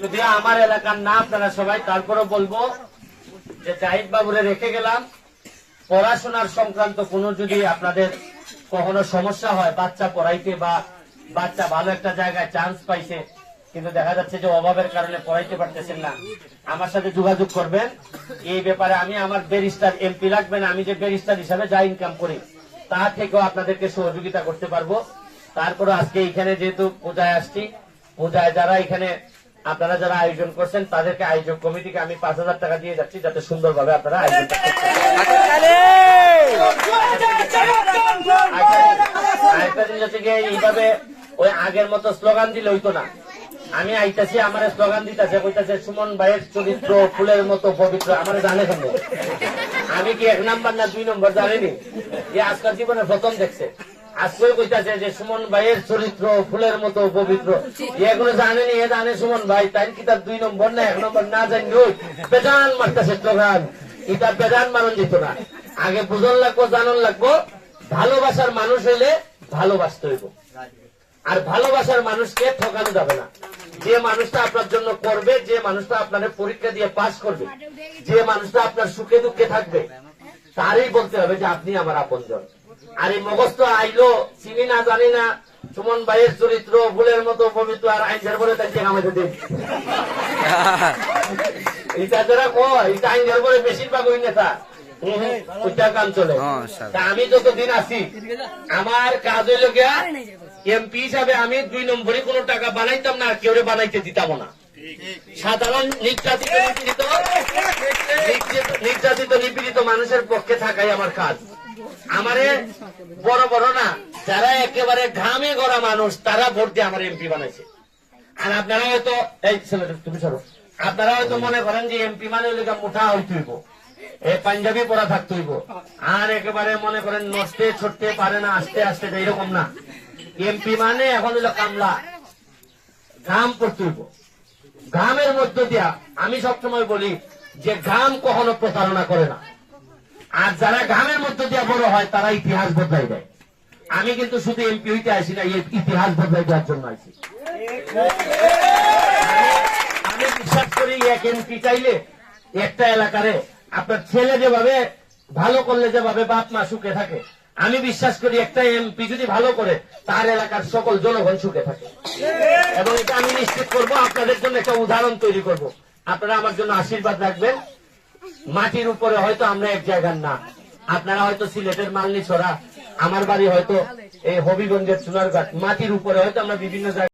যদি আমার এলাকার না আপনারা সবাই, তারপরে বলবো যে জাহিদ বাবুরে রেখে গেলাম। পড়াশোনার সংক্রান্ত কোনো যদি আপনাদের কখনো সমস্যা হয়, বাচ্চা পড়াইতে বা বাচ্চা ভালো একটা জায়গায় চান্স পাইছে কিন্তু দেখা যাচ্ছে যে অভাবের কারণে পড়াইতে পারতেছেন না, আমার সাথে যোগাযোগ করবেন। এই ব্যাপারে আমি আমার ব্যারিস্টার এমপি লাগবে না, আমি যে ব্যারিস্টার হিসাবে যা ইনকাম করি তা থেকেও আপনাদেরকে সহযোগিতা করতে পারবো। তারপরে আজকে এখানে যেহেতু পূজায় আসছি, পূজায় যারা এখানে আপনারা যারা আয়োজন করছেন তাদেরকে আয়োজক কমিটিকে আমি 5,000 টাকা দিয়ে যাচ্ছি যাতে সুন্দরভাবে আপনারা আয়োজন করতে আরেকটা জিনিস হচ্ছে গিয়ে এইভাবে ওই আগের মতো স্লোগান দিলে হইতো না। আমি আইতাছি আমার স্লোগান দিতেছে কইতাছে সুমন ভাইয়ের চরিত্র ফুলের মতো পবিত্র, আমার জানে কেন? আমি কি 1 নাম্বার না 2 নম্বর জানিনি? এ আজকাল জীবনে প্রথম দেখছে। আজকে কইতাছে যে সুমন ভাইয়ের চরিত্র ফুলের মতো পবিত্র, এগুলো জানেনি। এ জানে সুমন ভাই, তাই কি তার 2 নম্বর না 1 নম্বর না জানি বেজান মারতেছে স্লোগান। এটা বেজান মারণ যেত না। আগে বুঝন লাগবো, জানন লাগবো। ভালোবাসার মানুষ হইলে ভালোবাসতে হইব, আর ভালোবাসার মানুষকে ঠকানো যাবে না। যে মানুষটা আপনার জন্য করবে, যে মানুষটা আপনার পরীক্ষা দিয়ে পাস করবে, যে মানুষটা আপনার সুখে দুঃখে থাকবে, তারই বলতে হবে যে আপনি আমার আপনজন। আর এই মগজ আইলো চিনি না জানি না সুমন ভাইয়ের চরিত্র ফুলের মতো পবিত্র, আর আইনজার বলে তাই আমাকে দিন এটা যারা কয় এটা আইনজার বলে বেশিরভাগ ওই নেতা ওইটা কাম চলে। আমি যতদিন আছি আমার কাজ হইল গিয়া এমপি হিসাবে আমি 2 নম্বরে কোন টাকা বানাইতাম না, আর কেউ বানাইতে দিতাম না। সাধারণ নির্যাতিত নিপীড়িত মানুষের পক্ষে থাকাই আমার কাজ। আমারে বড় বড় না, যারা একেবারে ঘামে গড়া মানুষ তারা ভোট দিয়ে আমার এমপি বানাইছে। আর আপনারা হয়তো এই ছেলেটা তুমি সরো, আপনারা হয়তো মনে করেন যে এমপি মানে মোটা হইতে হইব, পাঞ্জাবি পরা থাকতে হইব, আর একেবারে মনে করেন নড়তে ছড়তে পারে না, আস্তে আস্তে এরকম না। এমপি মানে এখন হইল কামলা, ঘাম পড়তে হইব। ঘামের মধ্য দিয়া আমি সবসময় বলি যে ঘাম কখনো প্রতারণা করে না, আর যারা ঘামের মধ্য দিয়া বড় হয় তারা ইতিহাস বদলাই দেয়। আমি কিন্তু শুধু এমপি হইতে আসি না, ইতিহাস বদলাই দেওয়ার জন্য আসি। আমি বিশ্বাস করি এক এমপি চাইলে একটা এলাকারে আপনার ছেলে যেভাবে ভালো করলে যেভাবে বাপ মা সুখে থাকে, আমি বিশ্বাস করি একটা এমপি যদি ভালো করে তার এলাকার সকল জনগণ সুখে থাকে। এবং এটা আমি নিশ্চিত করব, আপনাদের জন্য একটা উদাহরণ তৈরি করব। আপনারা আমার জন্য আশীর্বাদ রাখবেন। মাটির উপরে হয়তো আমরা এক জায়গার না, আপনারা হয়তো সিলেটের মালনী ছড়া, আমার বাড়ি হয়তো এই হবিগঞ্জের চুনারঘাট, মাটির উপরে হয়তো আমরা বিভিন্ন জায়গায়